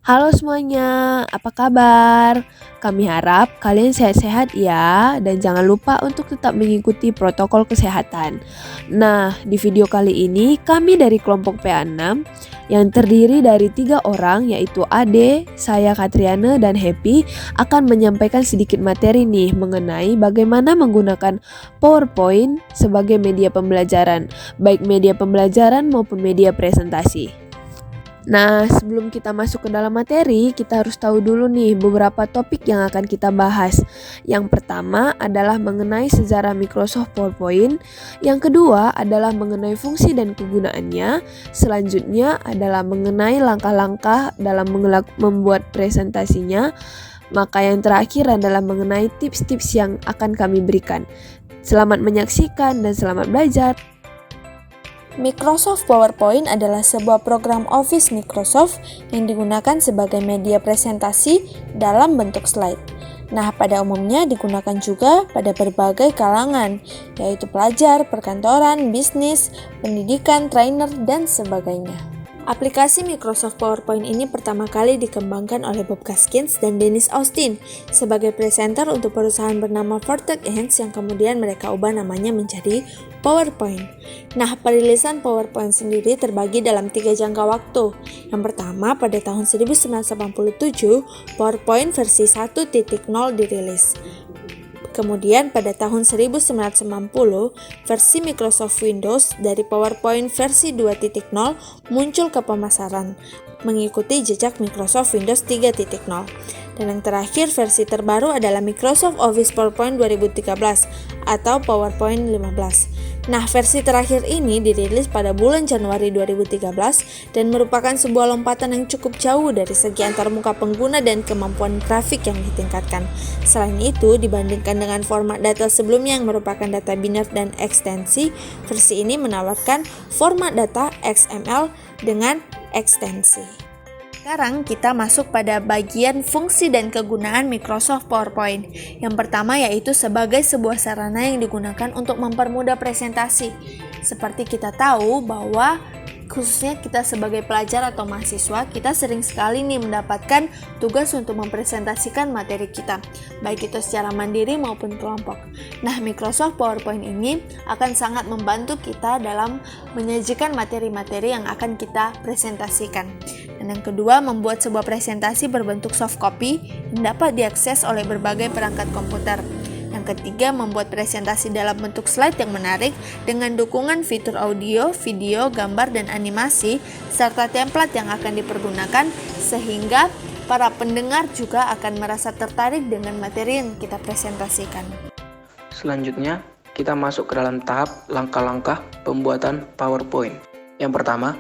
Halo semuanya, apa kabar? Kami harap kalian sehat-sehat ya, dan jangan lupa untuk tetap mengikuti protokol kesehatan. Nah, di video kali ini kami dari kelompok PA6 yang terdiri dari 3 orang yaitu Ade, saya Katriana, dan Happy akan menyampaikan sedikit materi nih mengenai bagaimana menggunakan PowerPoint sebagai media pembelajaran, baik media pembelajaran maupun media presentasi. Nah, sebelum kita masuk ke dalam materi, kita harus tahu dulu nih beberapa topik yang akan kita bahas. Yang pertama adalah mengenai sejarah Microsoft PowerPoint. Yang kedua adalah mengenai fungsi dan kegunaannya. Selanjutnya adalah mengenai langkah-langkah dalam membuat presentasinya. Maka yang terakhir adalah mengenai tips-tips yang akan kami berikan. Selamat menyaksikan dan selamat belajar. Microsoft PowerPoint adalah sebuah program Office Microsoft yang digunakan sebagai media presentasi dalam bentuk slide. Nah, pada umumnya digunakan juga pada berbagai kalangan, yaitu pelajar, perkantoran, bisnis, pendidikan, trainer, dan sebagainya. Aplikasi Microsoft PowerPoint ini pertama kali dikembangkan oleh Bob Gaskins dan Dennis Austin sebagai presenter untuk perusahaan bernama Vertex Inc. yang kemudian mereka ubah namanya menjadi PowerPoint. Nah, perilisan PowerPoint sendiri terbagi dalam 3 jangka waktu. Yang pertama, pada tahun 1987, PowerPoint versi 1.0 dirilis. Kemudian pada tahun 1990, versi Microsoft Windows dari PowerPoint versi 2.0 muncul ke pemasaran, mengikuti jejak Microsoft Windows 3.0. Dan yang terakhir versi terbaru adalah Microsoft Office PowerPoint 2013 atau PowerPoint 15. Nah, versi terakhir ini dirilis pada bulan Januari 2013 dan merupakan sebuah lompatan yang cukup jauh dari segi antarmuka pengguna dan kemampuan grafik yang ditingkatkan. Selain itu, dibandingkan dengan format data sebelumnya yang merupakan data biner dan ekstensi, versi ini menawarkan format data XML dengan ekstensi. Sekarang kita masuk pada bagian fungsi dan kegunaan Microsoft PowerPoint. Yang pertama yaitu sebagai sebuah sarana yang digunakan untuk mempermudah presentasi. Seperti kita tahu bahwa khususnya kita sebagai pelajar atau mahasiswa, kita sering sekali nih mendapatkan tugas untuk mempresentasikan materi kita, baik itu secara mandiri maupun kelompok. Nah, Microsoft PowerPoint ini akan sangat membantu kita dalam menyajikan materi-materi yang akan kita presentasikan. Dan yang kedua, membuat sebuah presentasi berbentuk soft copy yang dapat diakses oleh berbagai perangkat komputer. Yang ketiga, membuat presentasi dalam bentuk slide yang menarik dengan dukungan fitur audio, video, gambar, dan animasi, serta template yang akan dipergunakan sehingga para pendengar juga akan merasa tertarik dengan materi yang kita presentasikan. Selanjutnya, kita masuk ke dalam tahap langkah-langkah pembuatan PowerPoint. Yang pertama,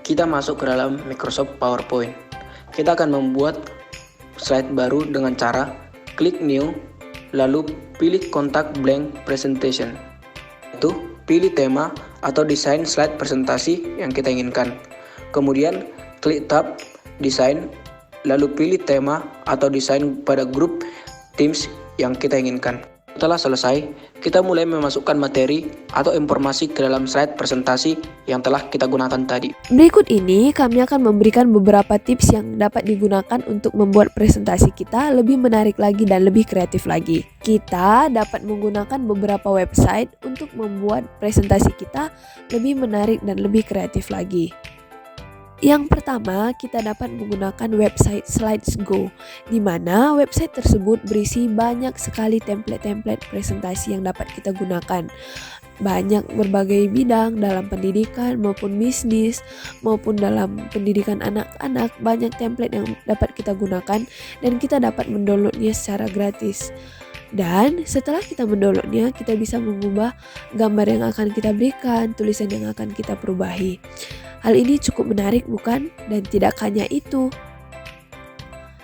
kita masuk ke dalam Microsoft PowerPoint. Kita akan membuat slide baru dengan cara klik New, lalu pilih kontak blank presentation. Itu pilih tema atau desain slide presentasi yang kita inginkan. Kemudian klik tab desain, lalu pilih tema atau desain pada grup Teams yang kita inginkan. Setelah selesai, kita mulai memasukkan materi atau informasi ke dalam slide presentasi yang telah kita gunakan tadi. Berikut ini kami akan memberikan beberapa tips yang dapat digunakan untuk membuat presentasi kita lebih menarik lagi dan lebih kreatif lagi. Kita dapat menggunakan beberapa website untuk membuat presentasi kita lebih menarik dan lebih kreatif lagi. Yang pertama, kita dapat menggunakan website Slides.go, di mana website tersebut berisi banyak sekali template-template presentasi yang dapat kita gunakan. Banyak berbagai bidang dalam pendidikan maupun bisnis maupun dalam pendidikan anak-anak, banyak template yang dapat kita gunakan dan kita dapat mendownloadnya secara gratis. Dan setelah kita mendownloadnya, kita bisa mengubah gambar yang akan kita berikan, tulisan yang akan kita perubahi. Hal ini cukup menarik bukan? Dan tidak hanya itu.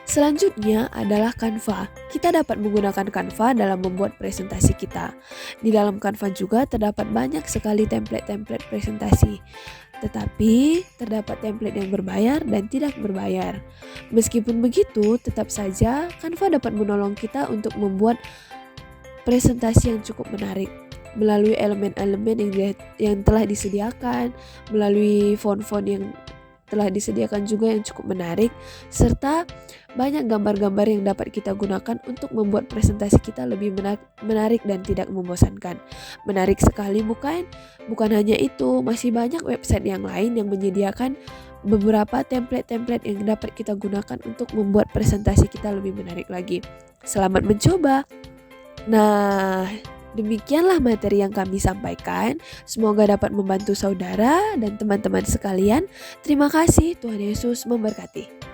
Selanjutnya adalah Canva. Kita dapat menggunakan Canva dalam membuat presentasi kita. Di dalam Canva juga terdapat banyak sekali template-template presentasi. Tetapi terdapat template yang berbayar dan tidak berbayar. Meskipun begitu, tetap saja Canva dapat menolong kita untuk membuat presentasi yang cukup menarik melalui elemen-elemen yang telah disediakan, melalui font-font yang telah disediakan juga yang cukup menarik, serta banyak gambar-gambar yang dapat kita gunakan untuk membuat presentasi kita lebih menarik dan tidak membosankan. Menarik sekali bukan? Bukan hanya itu, masih banyak website yang lain yang menyediakan beberapa template-template yang dapat kita gunakan untuk membuat presentasi kita lebih menarik lagi. Selamat mencoba! Nah, demikianlah materi yang kami sampaikan. Semoga dapat membantu saudara dan teman-teman sekalian. Terima kasih, Tuhan Yesus memberkati.